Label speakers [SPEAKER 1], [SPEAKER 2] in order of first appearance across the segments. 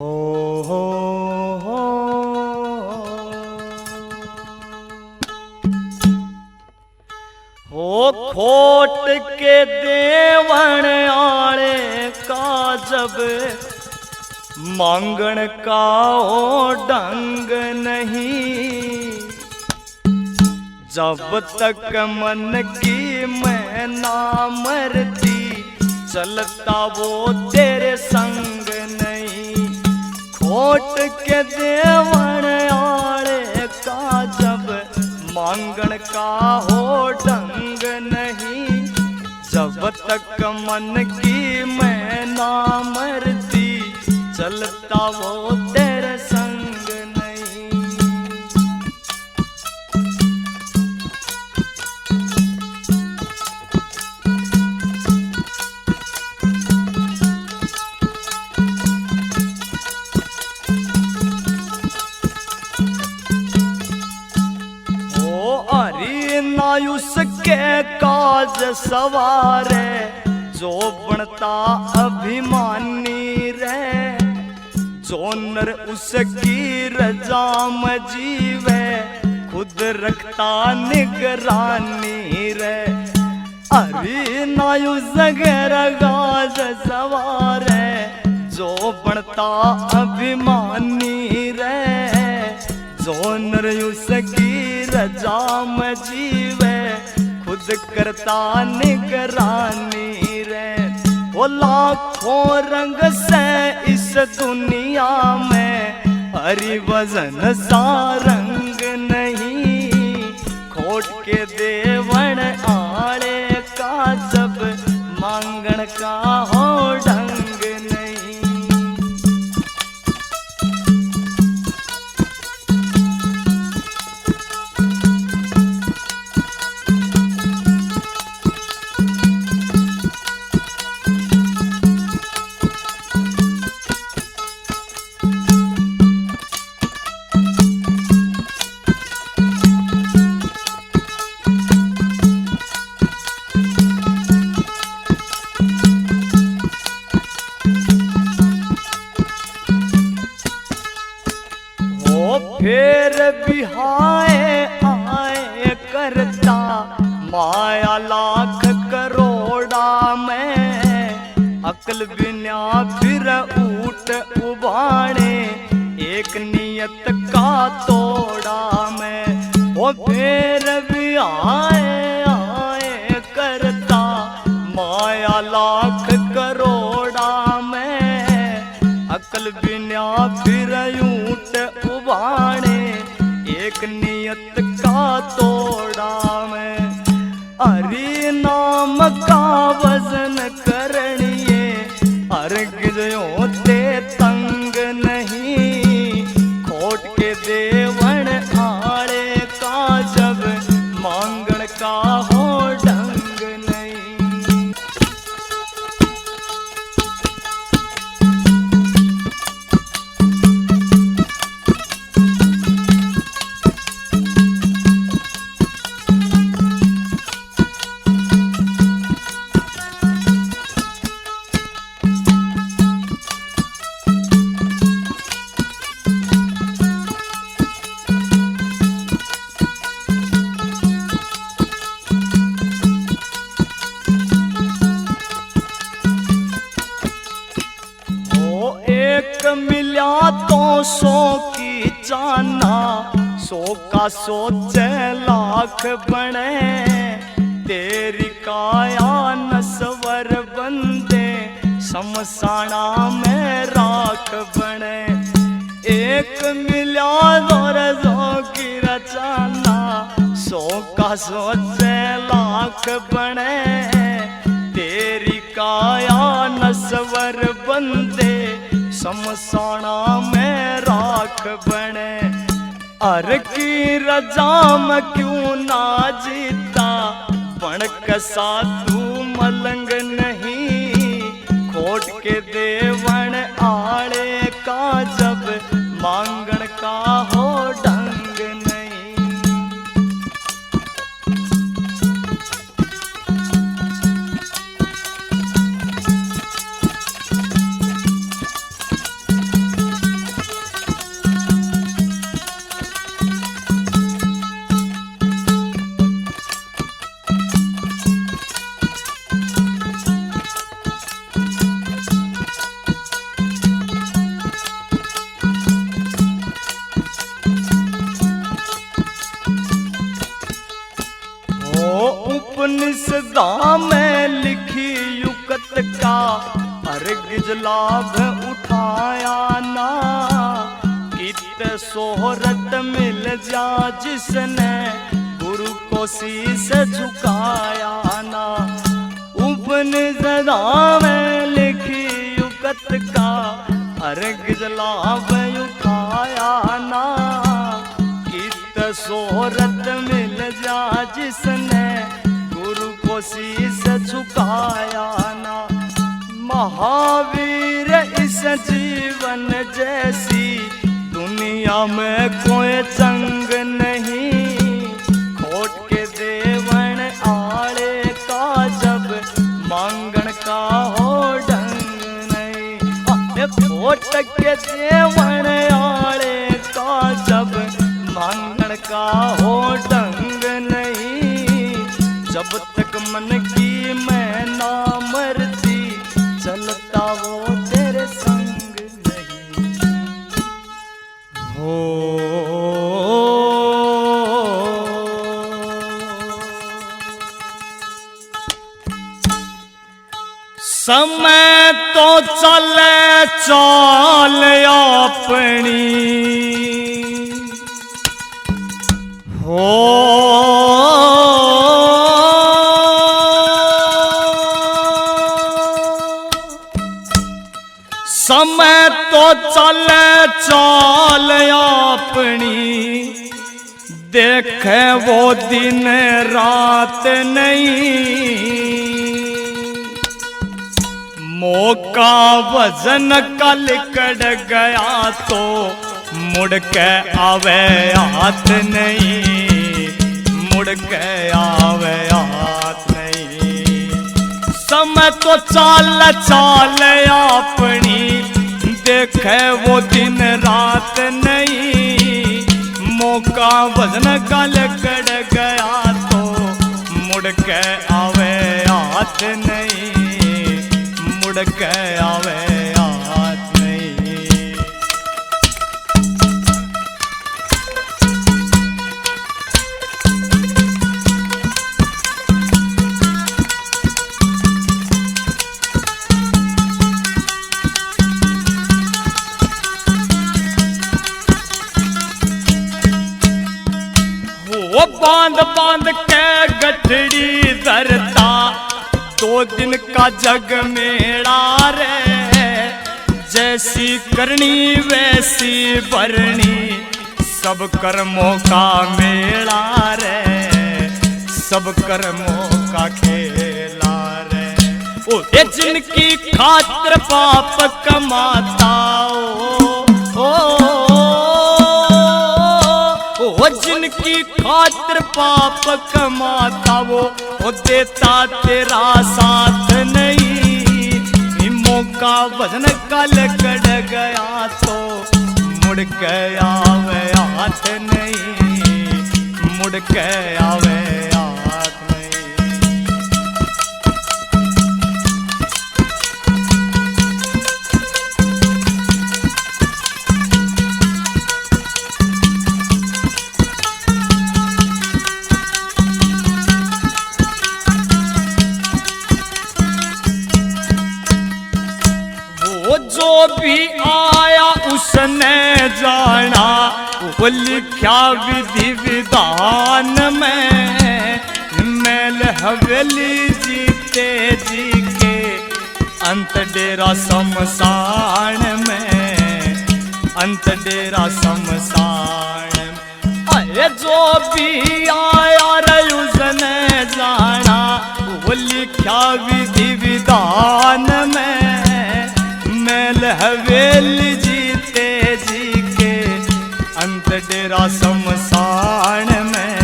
[SPEAKER 1] हो हो हो हो खोट के देवण आले का जब मांगण का हो ढंग नहीं। जब तक मन की मैं ना मरती चलता वो तेरे संग नहीं। खोट के देवण आले का जब मांगण का हो ढंग नहीं। जब तक मन की मैं ना मरती चलता वो तेरे संग नहीं। नायुस के काज सवारे जो बनता अभिमानी रे। जो नर उसकी रजा में जीवे खुद रखता निगरानी रे। अरे नायुस के काज सवारे जो बनता अभिमानी रे। जो नर उसकी रजा में जीवे खुद करता निगरानी रे। वो लाखों रंग से इस दुनिया में हरि वजन सा रंग नहीं। खोट के देवण आले का जब मांगण का हो ढंग नहीं। फिर बिहाए आए करता माया लाख करोड़ा में। अकल बिना फिर ऊट उबाणे एक नियत का तोड़ा में। वो फिर बिहाए आए करता माया लाख करोड़ा में। अकल बिना फिर ऊट उबाणे एक नियत का तोड़ा में। हरि नाम का वजन करनिए अर्घ ते तंग नहीं। खोट के देवण आले का जब मांगण का हो ढंग नहीं। एक मिल्या तो 100 की जाना 100 का सोचे लाख बने। तेरी काया नस्वर बंदे शमशाना में राख बने। एक मिल्या और 100 की रचाना 100 का सोचे लाख बने। तेरी काया नस्वर बंदे शमशाना में राख बने। अर की रजा में क्यों ना जीता पणक साधु मलंग नहीं। खोट के देवण आले का जब मांगण का हो ढंग नहीं। उपनिषदा में लिखी युकत का अर्घ लाभ उठाया ना। कित सोहरत मिल जा जिसने गुरु को शीश झुकाया ना। उपनिषदा में लिखी युकत का अर्घ लाभ उठाया ना। कित सोहरत मिल जा जिसने गुरु को शीश झुकाया ना। महावीर इस जीवन जैसी दुनिया में कोई जंग नहीं। खोट के देवण आड़े का जब मांगण का हो ढंग नहीं। खोट के देवण आड़े का जब मांगण का हो ढंग नहीं। जब तक मन की मैं ना मरती चलता वो तेरे संग नहीं हो। समय तो चले चाल अपनी हो। समय तो चले चाल अपनी देखे वो दिन रात नहीं। मौका वजन कल कड़ गया तो मुड़ के आवे हाथ नहीं। मुड़ के आवे हाथ नहीं। समय तो चाल चाल अपनी देखे वो दिन रात नहीं। मौका वजन कल कड़ गया तो मुड़ के आवे हाथ नहीं। मुड़ के आवे हाथ नहीं। वो बांध बांध के गठड़ी धरता दो दिन का जग मेड़ा रे। जैसी करनी वैसी भरनी सब कर्मों का मेला रे। सब कर्मों का खेला रे। ओ ये जिनकी खातिर पाप कमाता ओ जिनकी खातिर पाप कमाता वो देता तेरा साथ नहीं। मौका वजन कल कड़ गया तो मुड़ के आवे हाथ नहीं। मुड़ के आवे हाथ नहीं। जो भी आया उसने जाना वो लिखा विधि विधान में। मैल हवेली जीते जी के अंत डेरा शमशान में। अंत डेरा शमशान में। अरे जो भी आया रे उसने जाना वो लिखा विधि विधान में। मैल हवेली जीते जी के अंत डेरा शमशान में।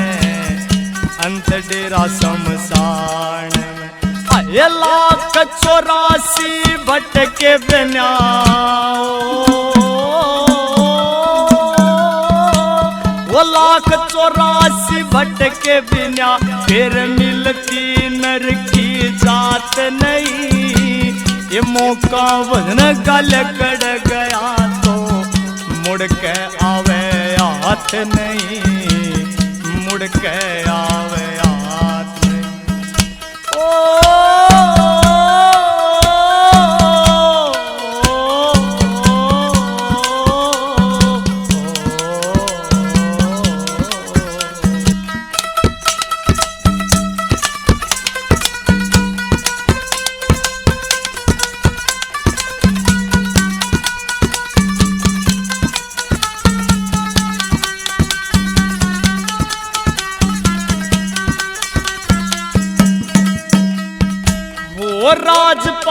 [SPEAKER 1] अंत डेरा शमशान में। आए 1,84 भटके बिना वो 1,84 भटके बिना फिर मिलती नर की जात नहीं। ये मौका वजन गल कड़ गया तो मुड़ के आवे हाथ नहीं। मुड़ के आवे हाथ नहीं।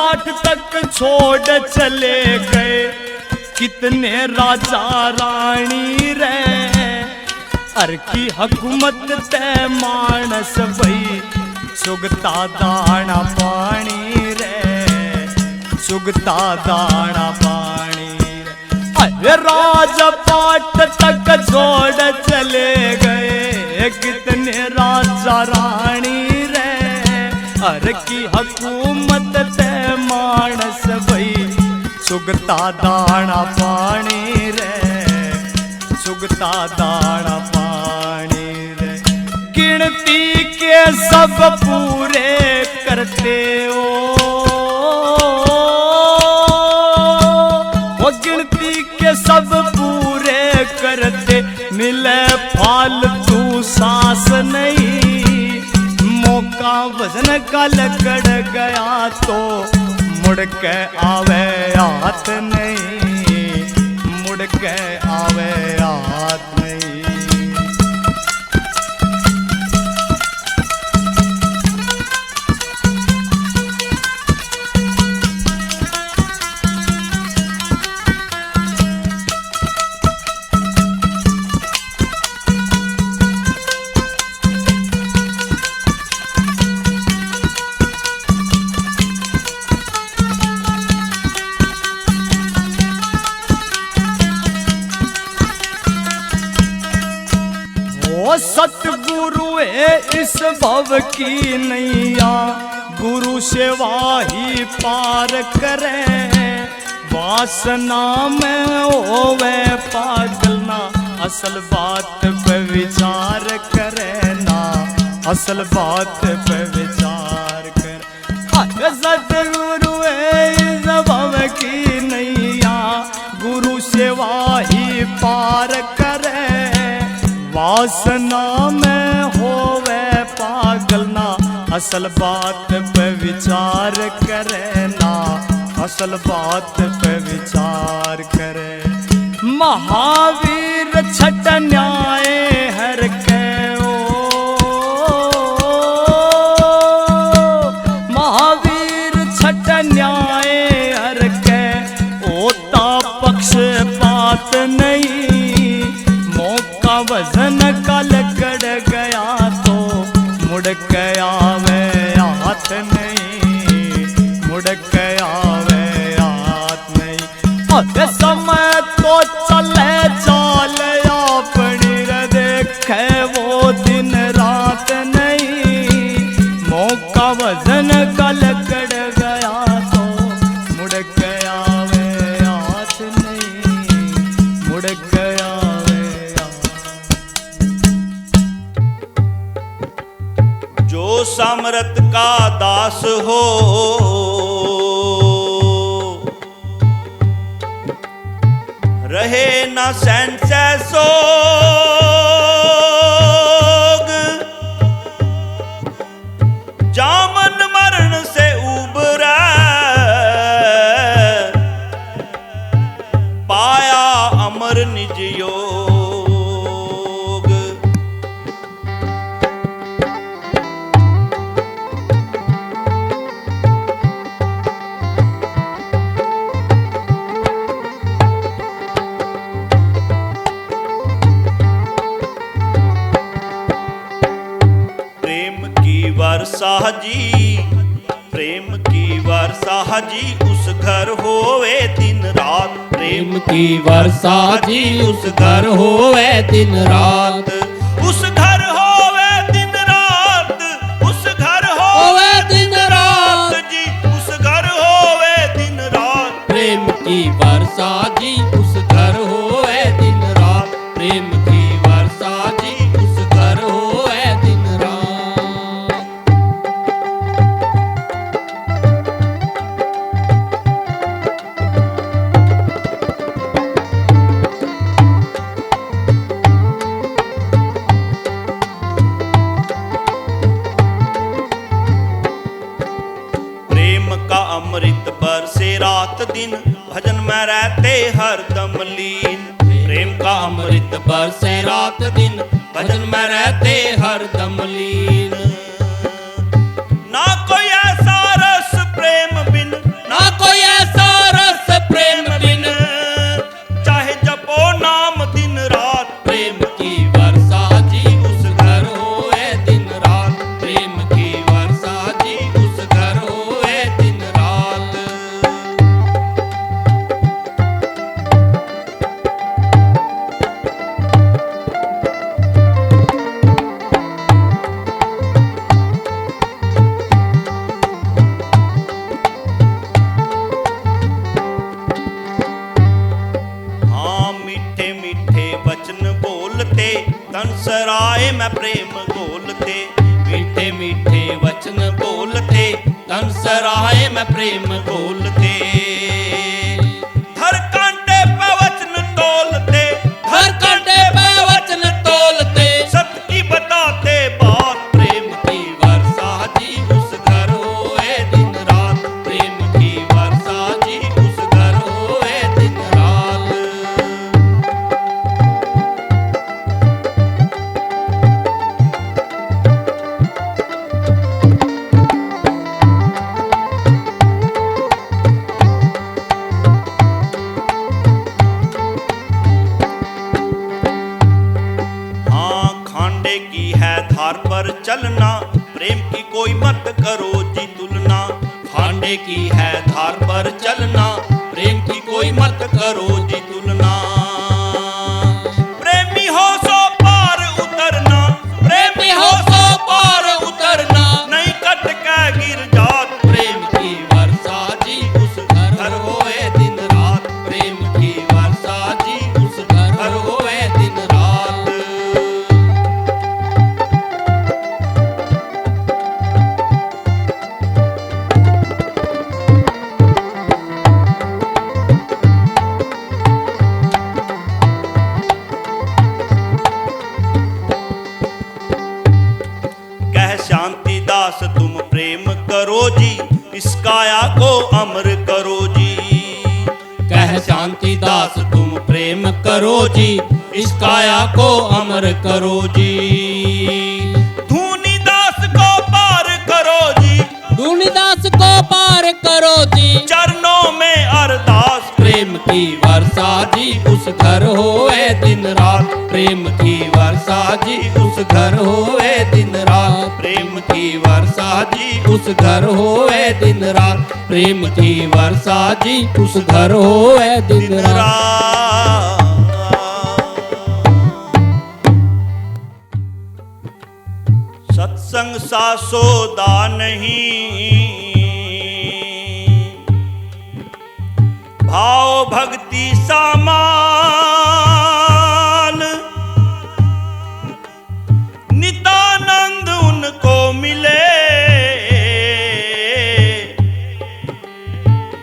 [SPEAKER 1] पाठ तक छोड़ चले गए कितने राजा रानी रे। अर की हुकूमत ते मानस भई सुगता दाना पानी रे, सुगता दाना पानी रे। अरे राजपाट तक छोड़ चले गए कितने राजा रानी रे। अर की हुकूमत ते मानस भई सुगता दाना पानी रे, सुगता दाना पानी रे। गिनती के सब पूरे करते हो, वो गिनती के सब पूरे करते मिले फालतू सांस नहीं। मौका वजन का लकड़ गया तो मुड़ के आवे हाथ नहीं, मुड़ के आवे हाथ नहीं। ओ सतगुरु है इस भव की नैया, गुरु सेवा ही पार करे। वासना में होवे पागल ना, असल बात पे विचार करे ना, असल बात पे विचार करे। सतगुरु है इस भव की नैया, गुरु सेवा ही पार करे। वासना में होवे पागल ना, असल बात पे विचार करे ना, असल बात पे विचार करे। महावीर छठ न्याय हर के ओ, महावीर छठ न्याय हर के ओता पक्ष बात नहीं। मौका वजन का लकड़ गया तो मुड़ के आवे हाथ नहीं, मुड़ के आवे हाथ नहीं। और समय तो चले चाल अपनी रे, देखे वो दिन रात नहीं। मौका वजन का लकड़ गया तो मुड़ के आवे हाथ नहीं, मुड़ के आवे।
[SPEAKER 2] जो सामर्थ का दास हो, रहे न संशय सोग। जामन मरण से उबरा, पाया अमर निज योग। वर्षा जी, प्रेम की वर्षा जी, उस घर होवे दिन रात।
[SPEAKER 3] प्रेम की वर्षा जी, उस घर होवे दिन रात।
[SPEAKER 2] उस घर होवे दिन रात, उस घर होवे दिन रात जी, उस घर होवे दिन रात।
[SPEAKER 3] प्रेम की वर्षा जी, उस घर होवे दिन रात। प्रेम की वर्षा जी, उस घर होवे दिन रात।
[SPEAKER 2] अमृत बरसे रात दिन, भजन में रहते हरदम लीन।
[SPEAKER 3] प्रेम का अमृत बरसे रात दिन, भजन में रहते हरदम लीन।
[SPEAKER 2] ना कोई ऐसा रस प्रेम बिन, तन सराय में प्रेम घोलते,
[SPEAKER 3] मीठे मीठे वचन बोलते, तन सराय में प्रेम बोलते।
[SPEAKER 2] हर कांटे पे वचन तोलते,
[SPEAKER 3] हर कांटे पे वचन तोलते,
[SPEAKER 2] सत्य की बताते बात।
[SPEAKER 3] प्रेम की वर्षा जी उस घर होए दिन रात, प्रेम की वर्षा जी उस घर होए दिन रात।
[SPEAKER 2] हाँ, खांडे की है धार पर चलना, प्रेम की कोई मत करो जी तुलना।
[SPEAKER 3] खांडे की है धार पर चलना, प्रेम की कोई मत करो जी तुलना।
[SPEAKER 2] प्रेमी हो सो पार उतरना,
[SPEAKER 3] प्रेमी हो सो पार उतरना,
[SPEAKER 2] नहीं कट के गिर जात।
[SPEAKER 3] प्रेम की वर्षा जी उस घर होए दिन रात, प्रेम की वर्षा जी उस घर होए दिन रात।
[SPEAKER 2] कह शांति दास तुम प्रेम करो जी, इस काया को अमर करो जी।
[SPEAKER 3] कह शांति दास तुम प्रेम करो जी, इस काया को अमर करो जी।
[SPEAKER 2] धूनी दास को पार करो जी,
[SPEAKER 3] धूनीदास को पार करो जी,
[SPEAKER 2] चरणों में अरदास।
[SPEAKER 3] प्रेम की वर्षा जी उस घर होए दिन रात, प्रेम की वर्षा जी उस घर होए दिन रात, प्रेम की वर्षा जी उस घर होए दिन रात, प्रेम की वर्षा जी उस घर होए दिन
[SPEAKER 2] दिन
[SPEAKER 3] रात।
[SPEAKER 2] रात। सत्संग सा सौदा नहीं, भाव भक्ति सामान, नितानंद उनको मिले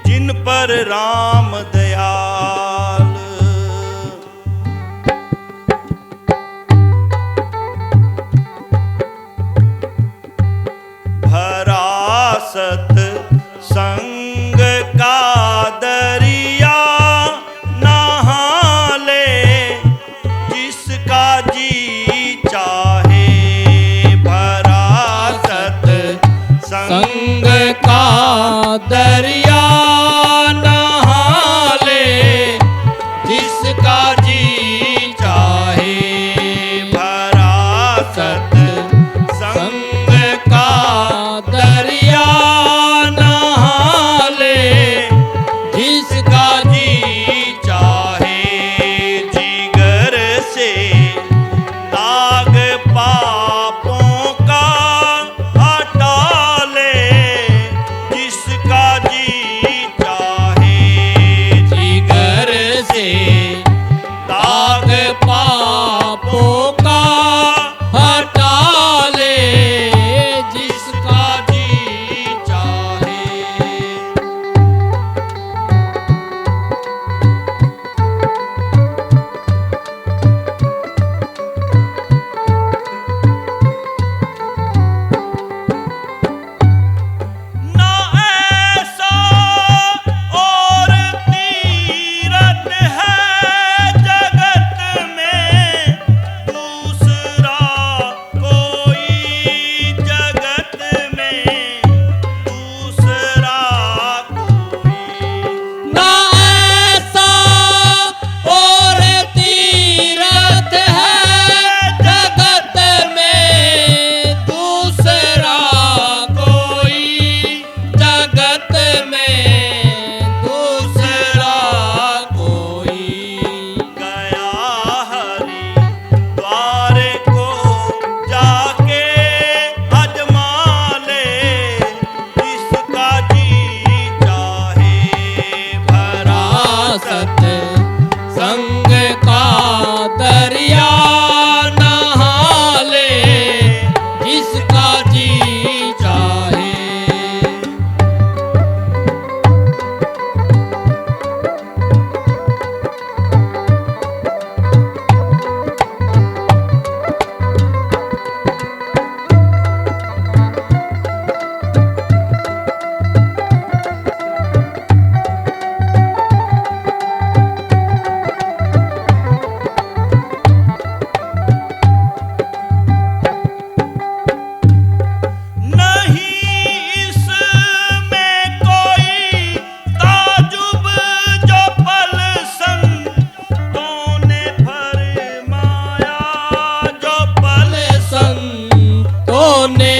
[SPEAKER 2] जिन पर राम दयाल। भरा सत संग का दरिया, नहा ले जिसका जी चाहे। भरा सत संग
[SPEAKER 3] संग का दरिया, नहा ले जिसका जी चाहे।
[SPEAKER 2] भरा सत
[SPEAKER 3] संग का दरिया, नहा ले जिसका जी
[SPEAKER 2] चाहे। जिगर से दाग पापों का हटा ले जिसका जी चाहे।
[SPEAKER 3] जिगर से दाग पा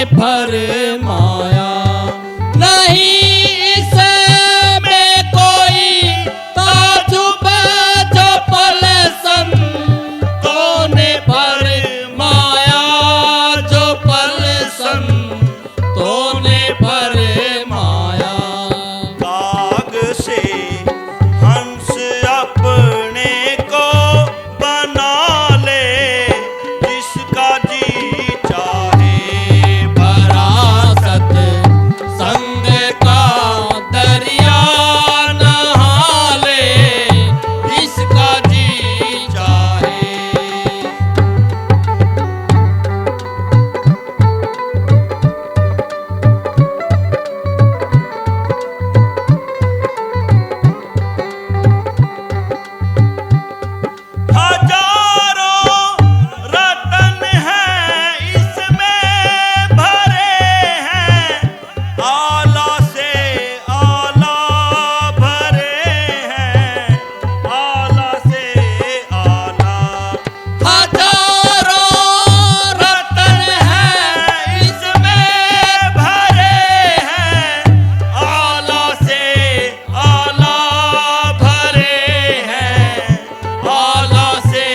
[SPEAKER 3] फरमाया नहीं इसमें कोई ताजुब जो पल संतों ने फरमाया जो पल संतों ने फरमाया
[SPEAKER 2] काग से हंस अपने को बना ले जिसका जी चाहे
[SPEAKER 3] फरासत संग का दरिया नहा ले जिसका जी चाहे
[SPEAKER 2] हजारों रतन हैं इसमें भरे हैं आला से आला भरे हैं आला से आला
[SPEAKER 3] हजारों
[SPEAKER 2] रतन हैं इसमें भरे हैं आला से आला भरे हैं आला से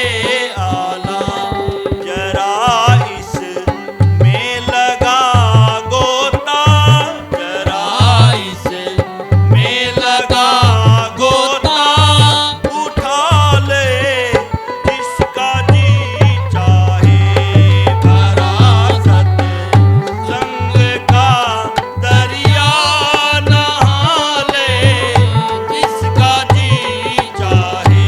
[SPEAKER 2] आला जरा इसमें लगा गोता जरा
[SPEAKER 3] इसमें लगा गोता
[SPEAKER 2] उठा ले जिसका जी चाहे
[SPEAKER 3] फरासत
[SPEAKER 2] संग का दरिया नहा ले जिसका जी चाहे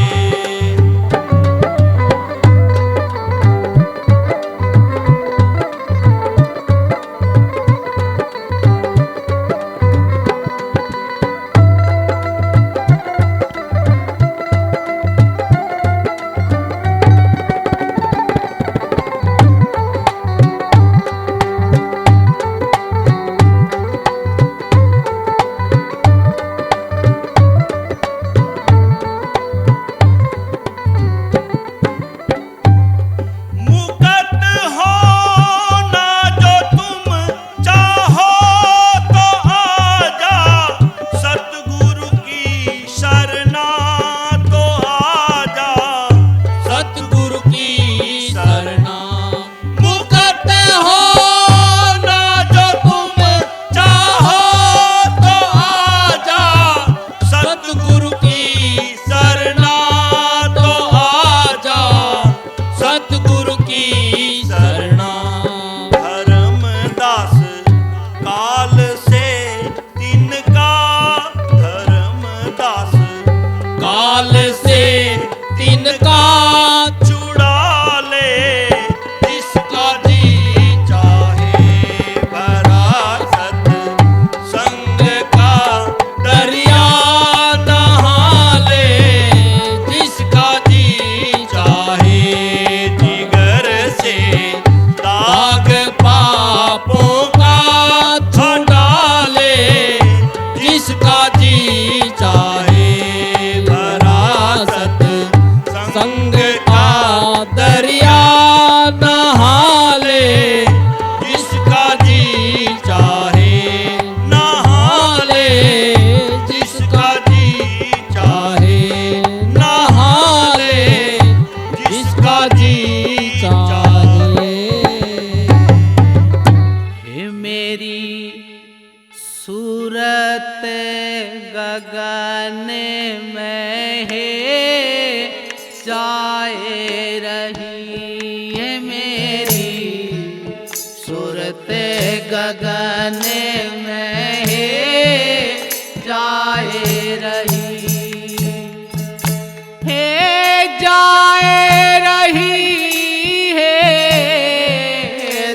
[SPEAKER 2] मुकत हो ना जो तुम चाहो तो आजा सतगुरु की शरणा तो आजा
[SPEAKER 3] सतगुरु की शरणा मुकत हो
[SPEAKER 2] ना जो तुम चाहो तो आजा सतगुरु की शरणा तो आजा
[SPEAKER 3] सतगुरु की शरणा
[SPEAKER 2] धर्मदास काल से तिनका धर्मदास
[SPEAKER 3] काल से तिनका
[SPEAKER 2] छुड़ा ले जिसका जी चाहे फरासत संग का
[SPEAKER 3] दरिया नहा ले जिसका जी चाहे
[SPEAKER 2] जिगर से
[SPEAKER 3] दाग पापों का छुड़ा ले जिसका जी चाहे फरासत संग का दरिया नहा ले
[SPEAKER 2] जिसका जी चाहे
[SPEAKER 3] नहा ले जिसका
[SPEAKER 2] जी चाहे
[SPEAKER 3] नहा ले जिसका जी चाहे
[SPEAKER 1] हे मेरी सूरत गगन में है जाए रही है मेरी सूरत गगन में है जाए रही है जाए रही है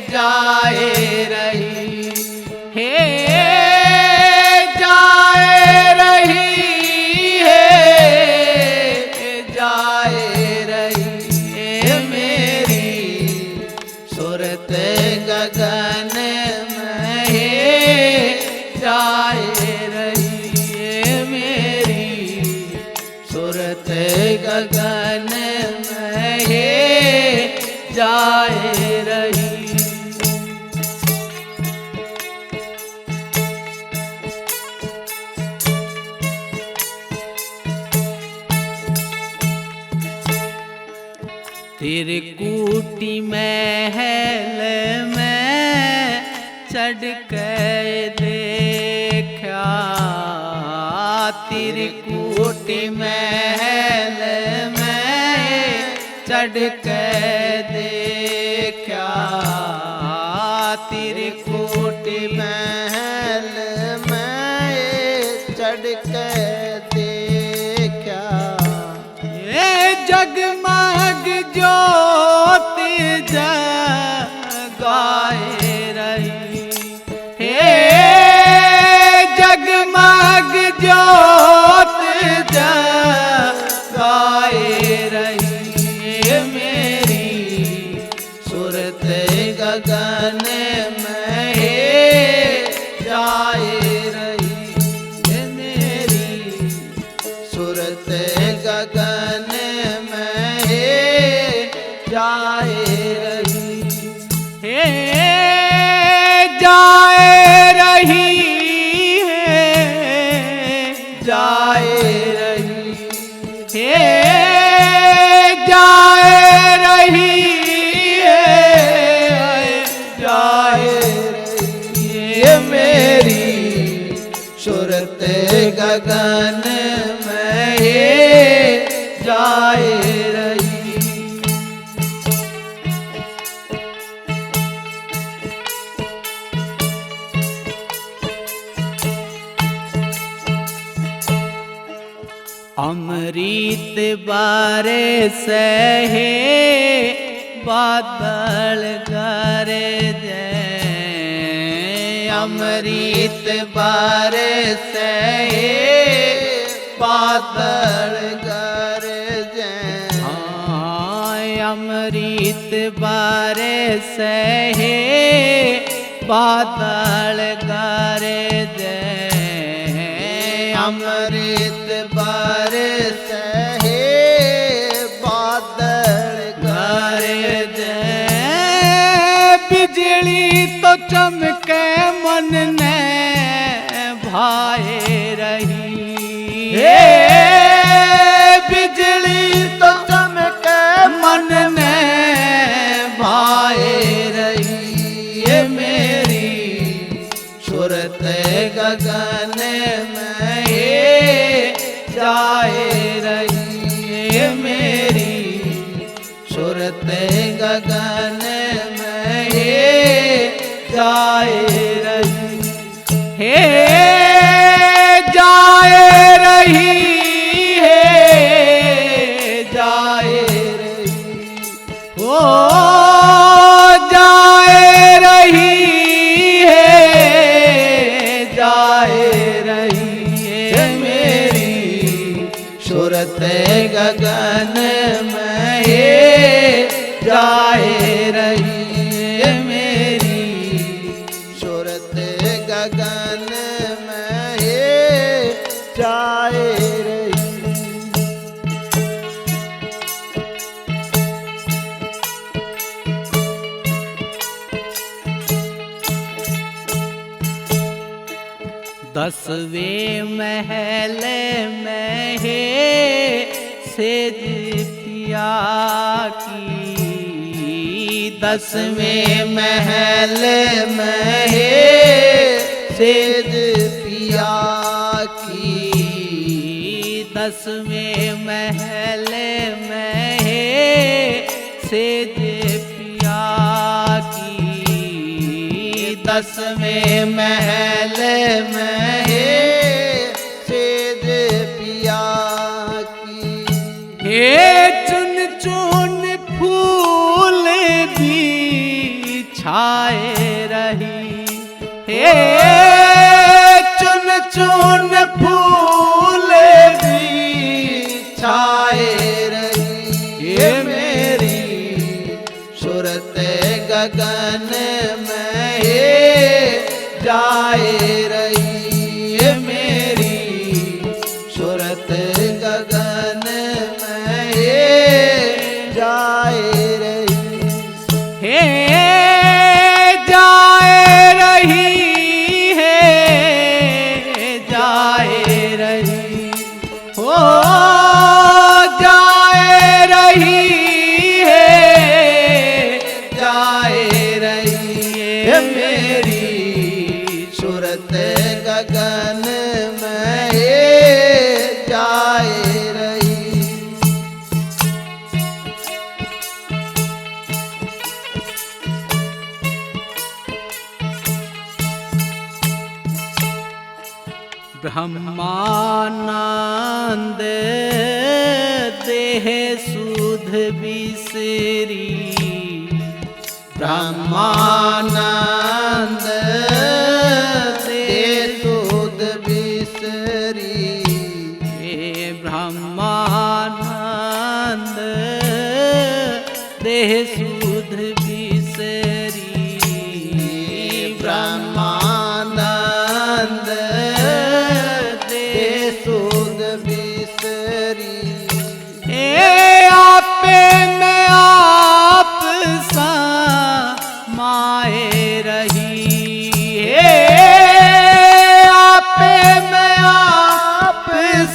[SPEAKER 1] जाए रही है जाए रही है जाए रही है मेरी सूरत गगन में है जाए रही है मेरी सूरत गगन में है जाए रही
[SPEAKER 3] त्रिकुटी महल में चढ़ के देखा, त्रिकुटी महल में चढ़ के देखा, त्रिकुटी महल में चढ़ के देखा। ये जगमग ज्योति जगाए रही, हे जगमग ज्योति जगाए रही, मेरी सूरत गगन में जाए रही, मेरी सूरत गगन में जाए रही, हे जाए रही, जाए रही, हे जाए रही, जाए रही, मेरी सूरत गगन में जाए रही। अमृत बारिश है बादल गरजे, अमृत बारिश है बादल गरजे, अमृत बारिश है बादल गरजे, अमृत बारिश है बादल गरजे, बिजली तो चमके मन ने भाए रही, हे बिजली तो चमके मन ने भाए रही, मेरी सूरत गगन में जाए रही, मेरी सूरत गगन में जाए रही, हे जाए रही, हे जाए रही, ओ जाए रही, हे जाए रही, मेरी सूरत गगन में जाए रही, मेरी सूरत गगन में जाए रही। दसवें महल में सेज पिया की, दसवें महल में सेज पिया की, दसवें महल में सेज पिया की, दसवें महल में सेज पिया की, हे चुन चुन फूल बिछाए रही, हे चुन चुन फूल बिछाए रही, हे मेरी सूरत गगन में जाए रही, मेरी सूरत गगन में जाए रही, हे जाए रही, हे जाए रही, हो जाए रही, हे ब्रह्मानंद देह सुध बिसरी, ब्रह्मानंद देह सुध बिसरी, हे ब्रह्मानंद देह सुध बिसरी, ब्रह्मानंद देह सुध बिसरी, हे आपे में आप समाए रही, हे आपे में आप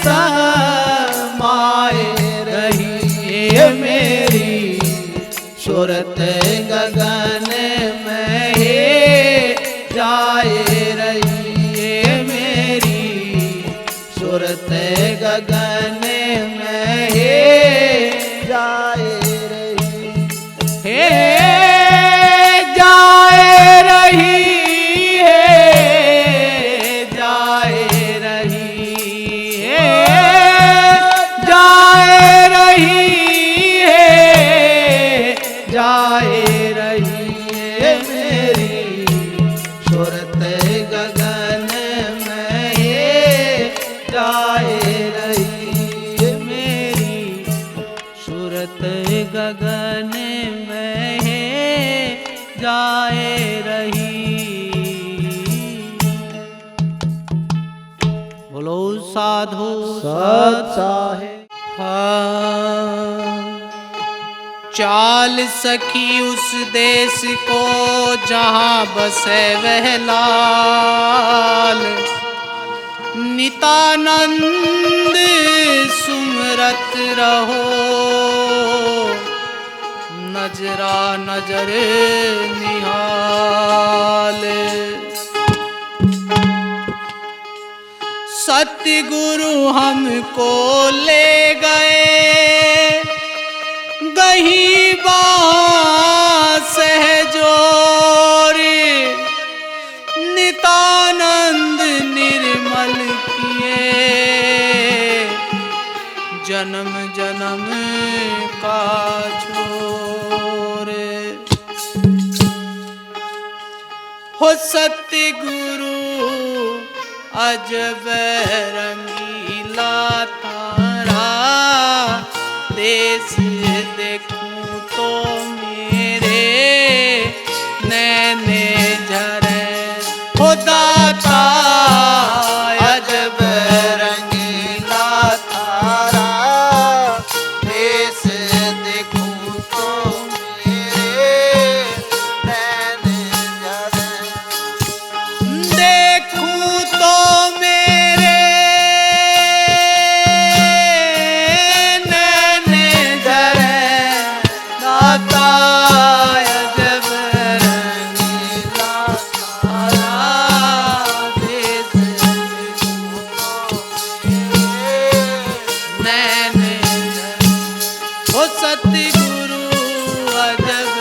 [SPEAKER 3] समाए रही, हे मेरी सूरत गगन में हे जाए रही, हे मेरी सूरत गगन में हे जाए रही, हे जाए रही, हे जाए रही, हे जाए रही, हे जाए रही, हे मेरी सूरत गगन में हे जाए रही, हे मेरी सूरत गगन में हे जाए रही। बोलो साधु सत साहेब। चाल सखी उस देश को जहाँ बसे वह लाल, नितानंद सुमरत रहो, नजरा नजर निहाल। सतगुरु हमको ले गए गही सहजोर, नितानंद निर्मल किए जन्म जन्म का छोर। हो सतगुरु अजब रंगीला तारा, देश देखूं तो मेरे नैने झरे, हो दाता अजब रंगीला तारा, देश देखूं तो मेरे नैने झरे, देखूं तो मेरे नैने झरे, दाता अजब रंगीला तारा, देश देखूं तो मेरे नैने झरे। हो सतगुरु अजब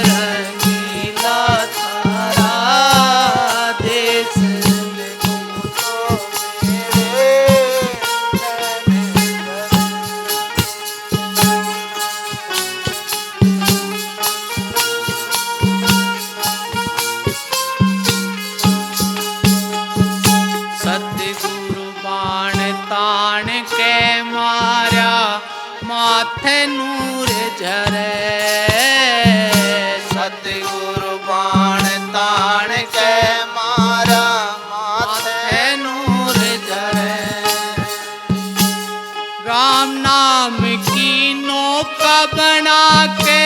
[SPEAKER 3] रंगीला तारा, देश देखूं तो मेरे नैने झरे। सतगुरु बाण ताण के मारा, माथे नूर झरे, सतगुरु बाण ताण के मारा, माथे नूर झरे। राम नाम की नौका बना के,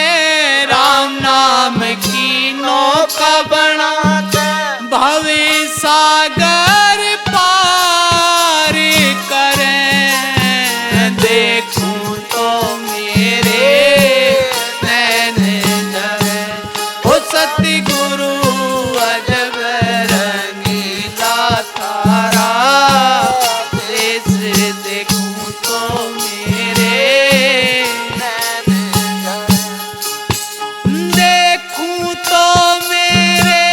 [SPEAKER 3] राम नाम की नौका बना के, भवे सागर पार करें, देखूं तो मेरे नैने झरे। हो सतगुरु अजब रंगीला तारा, देश देखूं तो मेरे नैने झरे, देखूं तो मेरे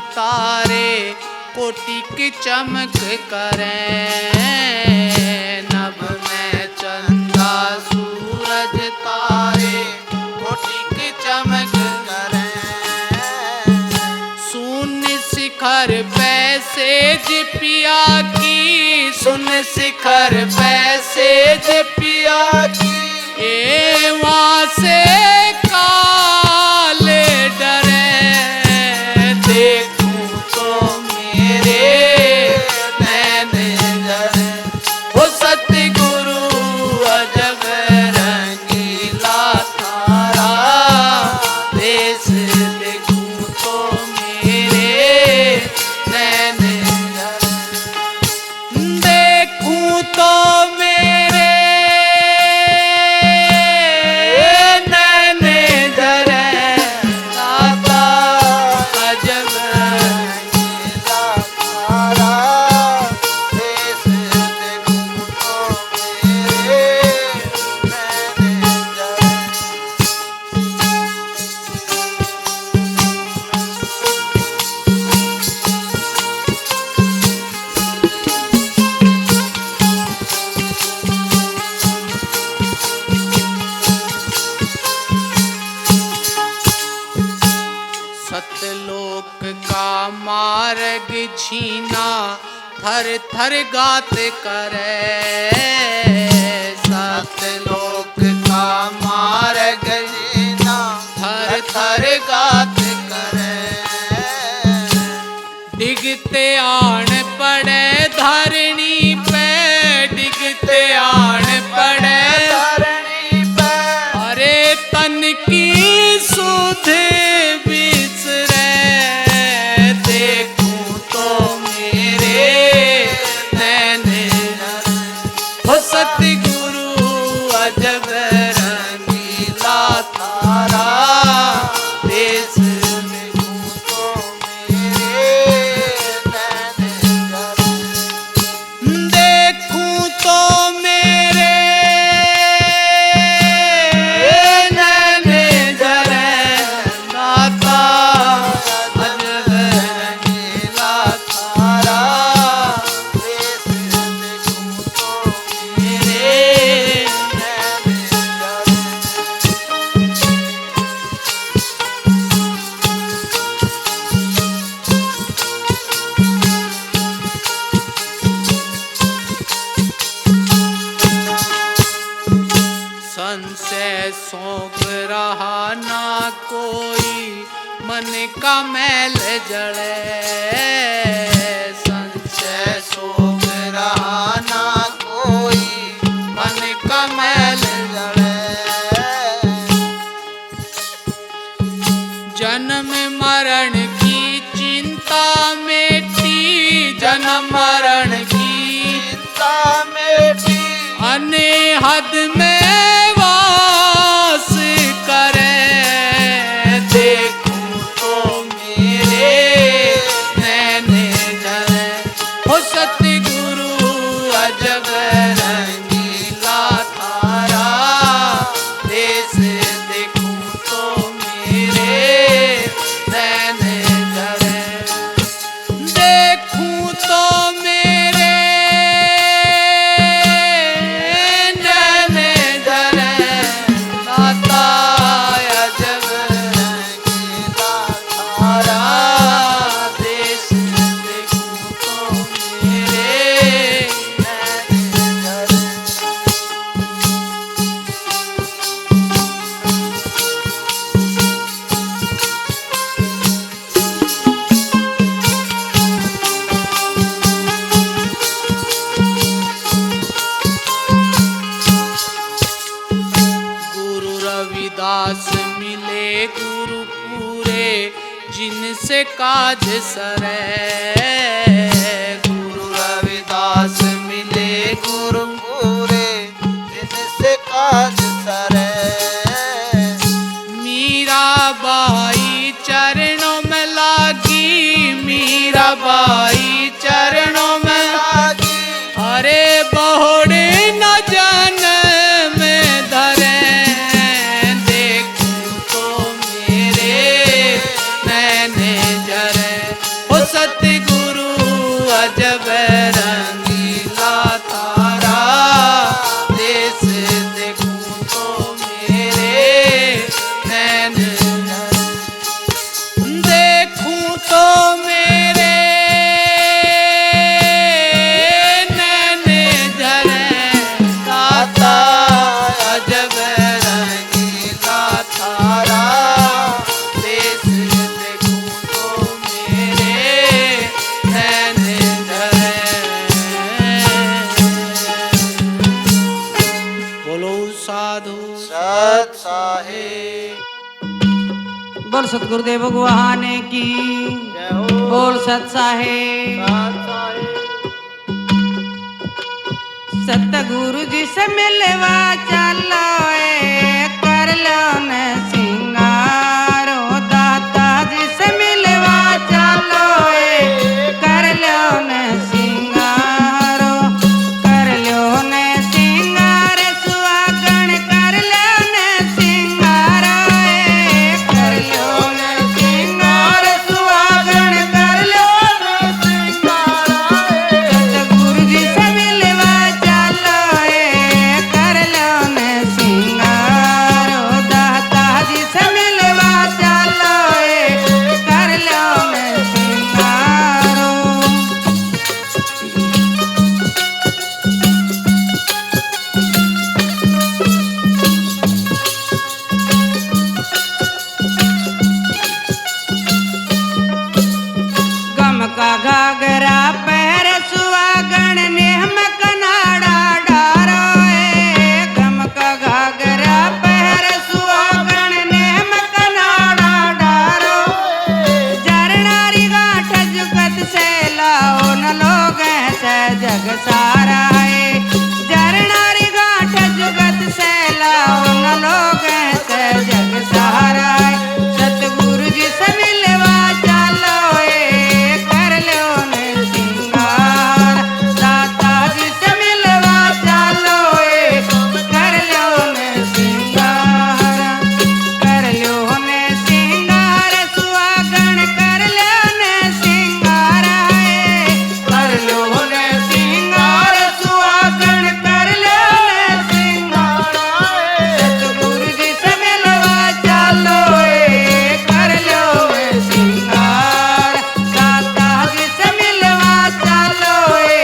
[SPEAKER 4] तारे कोटि चमक करें, नभ में चंदा सूरज तारे कोटि चमक करें। सुन शिखर पैसे पिया की, सुन शिखर पैसे पिया की, ए वहाँ से काले डरे, देखूं तो मेरे नैन जरे। वो सतगुरु अजब रंगीला थारा देश, देखूं तो मेरे नैन जरे, देखूं तो मेरे सतलोक का मार्ग छीना, थर थर गात करे, सतलोक का मार्ग छीना, थर थर गात करे। डिगते आन पड़े धरणी पे, डिगते आन पड़े धरणी पे, अरे तन की सुध सतगुरु अजब रंगीला थारा देश, देखूं तो मेरे नैन जरे, देखूं तो मेरे नैन जरे, नाता अजब रंगीला थारा देश, देखूं तो संशय सौंप रहा ना कोई, मन का मैल जड़े, संशय सौंप रहा ना कोई, मन का मैल जड़े। जन्म मरण की चिंता मेटी, जन्म मरण की चिंता मेटी, अनेहद में वास करे, देखूं तो मेरे नैन जरे। हो सतगुरु अजब रंगीला थारा देश, देखूं तो मेरे नैन जरे, देखूं तो मेरे दास मिले गुरु पूरे, जिनसे काज सरे, गुरु रविदास मिले गुरु पूरे, जिनसे काज सरे। मीराबाई चरणों में लागी, मीराबाई चरणों में लागी, अरे बहुड़े न जन में धरे, सतगुरु अजब रंगीला तारा, देश देखूं तो मेरे नैन देखूं तो मेरे नैन झरे दाता, अजब रंगीला तारा, देश देखूं तो मेरे नैन झरे। बोलो साधु सत साहिब।
[SPEAKER 5] बोल सतगुरुदेव भगवान की,
[SPEAKER 4] जय हो।
[SPEAKER 5] बोल सत साहिब।
[SPEAKER 4] सत साहिब।
[SPEAKER 5] सतगुरु जी से मिलवा चलो ए, कर लो न सिंगारो, दाता जी से मिलवा चलो ए, कर लो न सिंगारो, कर लो न सिंगार सुहागण, कर लो न सिंगारो ए, कर लो न सिंगार सुहागण, कर लो न सिंगारो ए। सतगुरु जी से मिलवा चलो ए, कर लो न सिंगारो, दाता जी से मिलवा चलो ए, कर लो न सिंगारो। गम का घाघरा पैर सुहागण, नेम कनाड़ा डारो ए, गम का घाघरा पैर सुहागण, नेम कनाड़ा डारो। जरनारी गांठ जुगत से लाओ न लोग ऐसे जग सारा है, जरनारी गांठ जुगत से लाओ न लोग ऐसे जग सारा है। सतगुरु जी से मिलवा चलो ए, कर लो न सिंगार, दाता जी से मिलवा चलो ए, कर लो न सिंगार, कर लो न सिंगार सुहागण, कर लो न सिंगार है, कर लो न सिंगार सुहागण, कर लो न सिंगार है। सतगुरु जी से मिलवा चलो ए, कर लो न सिंगार, दाता जी से मिलवा चलो ए,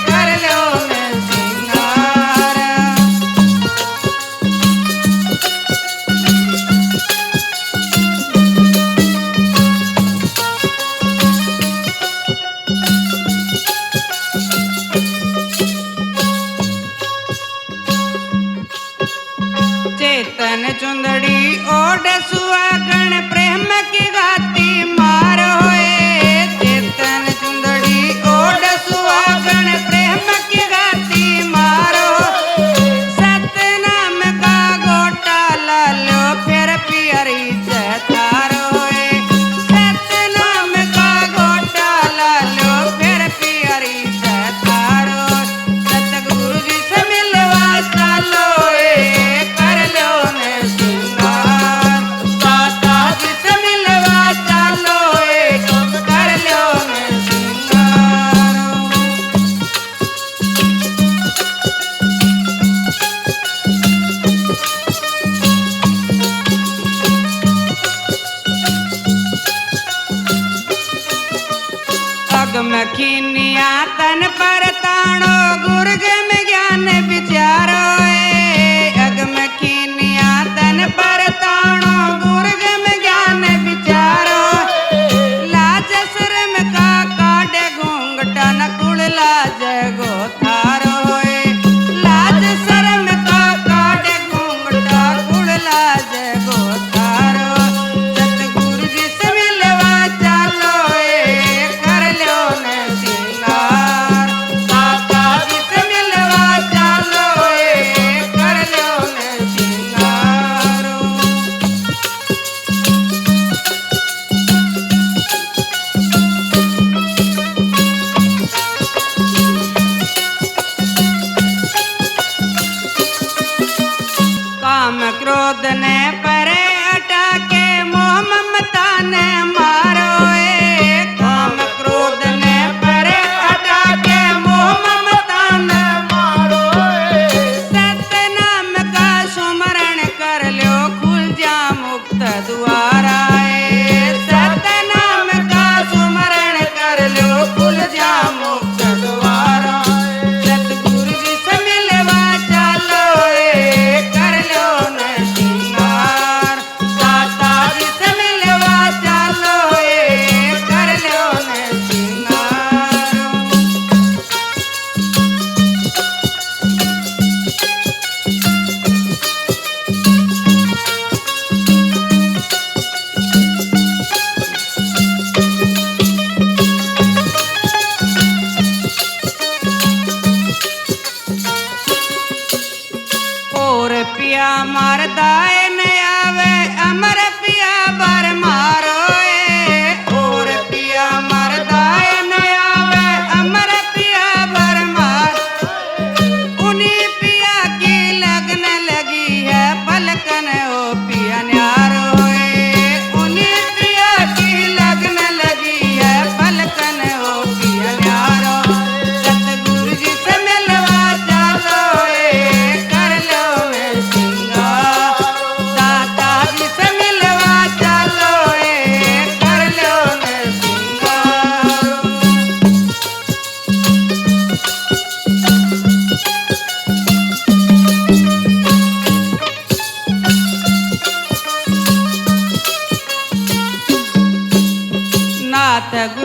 [SPEAKER 5] कर लो न सिंगार। चेतन चुंदड़ी ओढ़ सुहागण, प्रेम की गाती मारो ए, चेतन चुंदड़ी ओढ़ सुहागण, प्रेम की गाती मारो। सतनाम का गोटा ला लो, फिर पियरी जतारो ए, सतनाम का गोटा ला लो, फिर पियरी जतारो। सतगुरु जी से मिलवा चलो ए, कर लो न सिंगार, दाता जी से मिलवा चलो ए, कर लो न सिंगार। अगम खीनिया तन पर ताणो, गुर्ग में ज्ञान विचारो ए, अगम खीनिया तन पर ताणो, गुर्ग में ज्ञान विचारो। लाज शर्म का काटे घूंघटा, न कुल लाज गो थारो ए, लाज शर्म का काटे घूंघटा, कुल लाज गो थारो। सतगुरु जी से मिलवा चलो ए, कर लो न सिंगार, दाता जी से मिलवा चलो ए,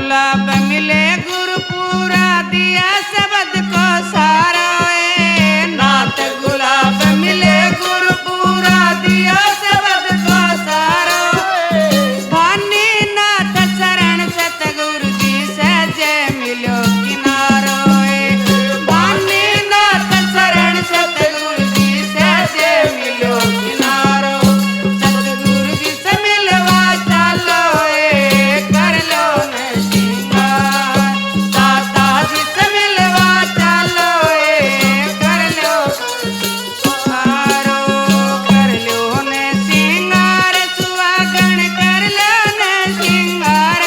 [SPEAKER 5] गुलाब मिले गुरपुरा दिया शब्द को सारा नाथ गुलाब मिले गुरपुरा दिया शब्द को सारा भानी नाथ शरण सतगुरु जी सहजे मिलो किनारो भानी नाथ शरण सतगुरु जी सहजे मिलो किनारो सतगुरु जी से मिलवा चालो कर लो न सिंगार दाता जी से मिलवा चालो कर लो हारो कर लो न सिंगार सुहागण कर लो न सिंगार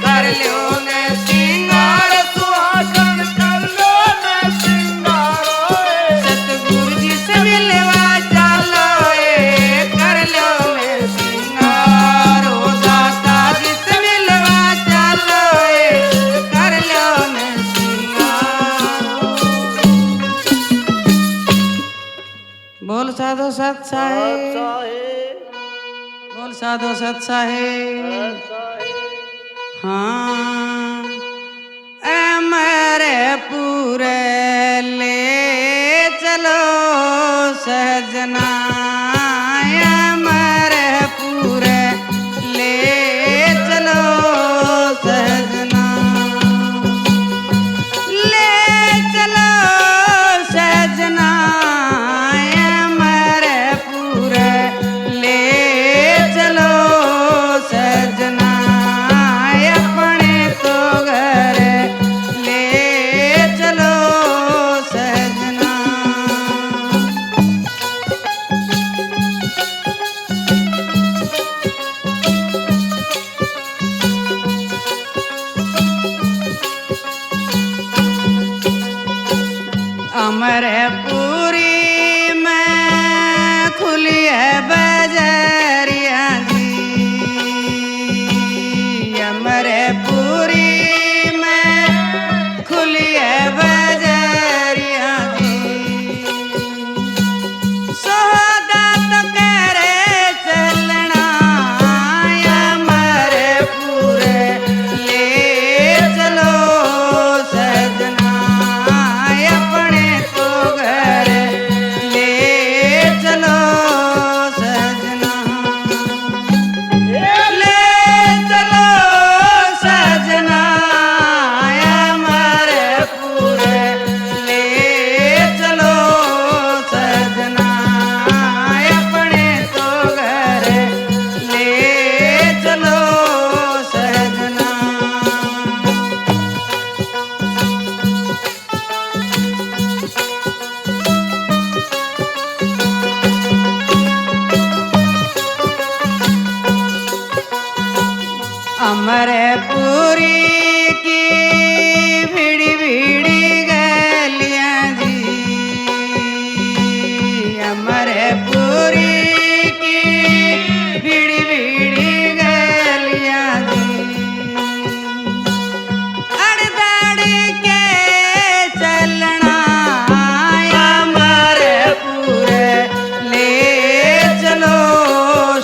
[SPEAKER 5] कर लो न सिंगार सुहागण कर लो न सिंगार सतगुरु जी से मिलवा चालो कर लो न सिंगार दाता जी से मिलवा चालो कर लो न सिंगार बोल साधो सत साहेब बोल साधो सत साहेब हाँ अमरे पूरे ले चलो सजना अमरे पूरे ले चलो सजना ले चलो सजना अमरे पूरे ले चलो सजना अपने तो घर ले चलो सजना अमरपुरी में खुली है बजरिया जी अमरपुरी में खुली है बजरिया जी सोदा तो करे चलना अमरपुर ले चलो सजना अपने तो घर ले चलो सजना ले चलो सजना अमरपुर ले चलो सजना अपने तो घर ले चलो सजना अमरपुरी की भीड़ी भीड़ी गलियां जी अमरपुरी की भीड़ी भीड़ी गलियां जी अड़दड़ के चलना अमरपुर ले चलो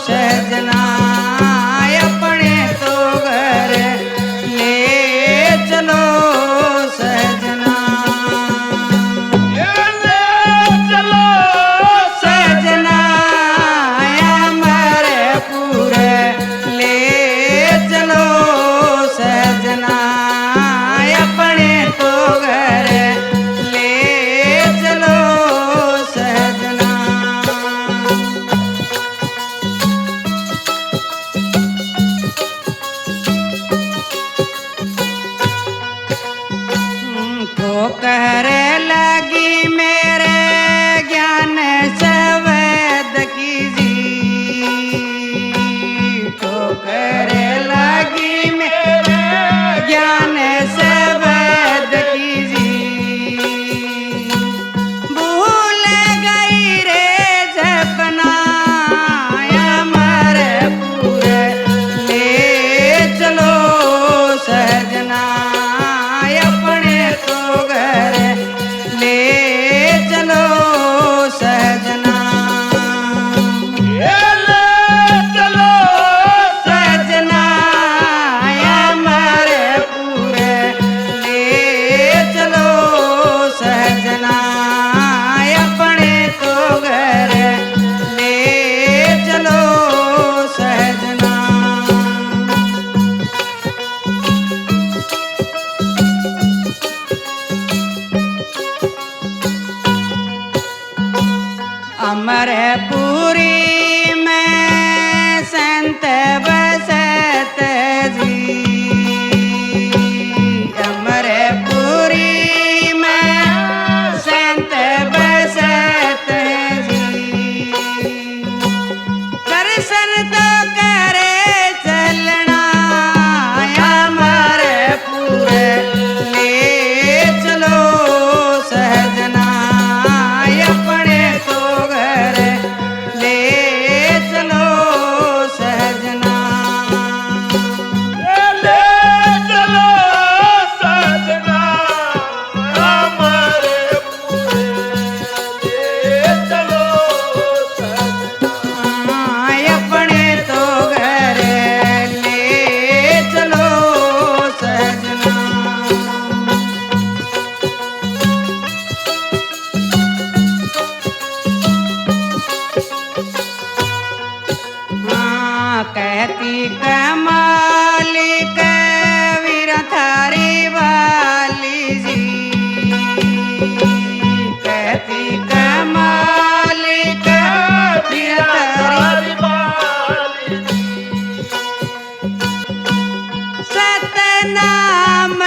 [SPEAKER 5] सजना अपने तो घर ले चलो सजना चलो सजना अमरपुर ले चलो सजना अपने तो घर ले चलो सजना ठोकर लगी मेरे ज्ञान सवैद की जी ठोकर लगी मेरे ज्ञान सवैद की जी भूल गई रे जपना अमरपुर ले चलो सजना अपने तो घर अमरपुरी में संत बसत जी, अमरपुरी में संत बसत जी। दर्शन तो करे चलना अमरपुर ले चलो सहजना, अपने तो घर ले चलो सहजना।
[SPEAKER 2] ले चलो सजना अमरपुर, ले चलो सजना।
[SPEAKER 5] अपने तो घर ले चलो सहजना। कहती कमाली कबीर थारी वाली जी, कहती कमाली कबीर थारी सतनाम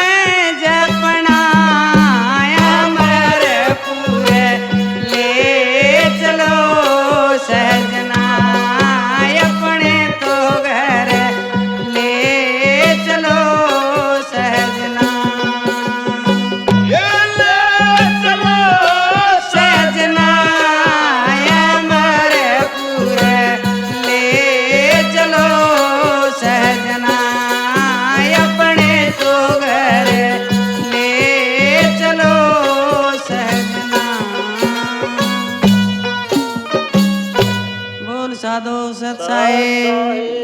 [SPEAKER 5] जपना अमरपुर ले चलो सहजना, अपने तो घर ले चलो सहजना।
[SPEAKER 2] ये ले चलो
[SPEAKER 5] सहजना अमरपुर ले चलो सहजना, अपने तो घर ले चलो सहजना। बोल साधो सत साहेब।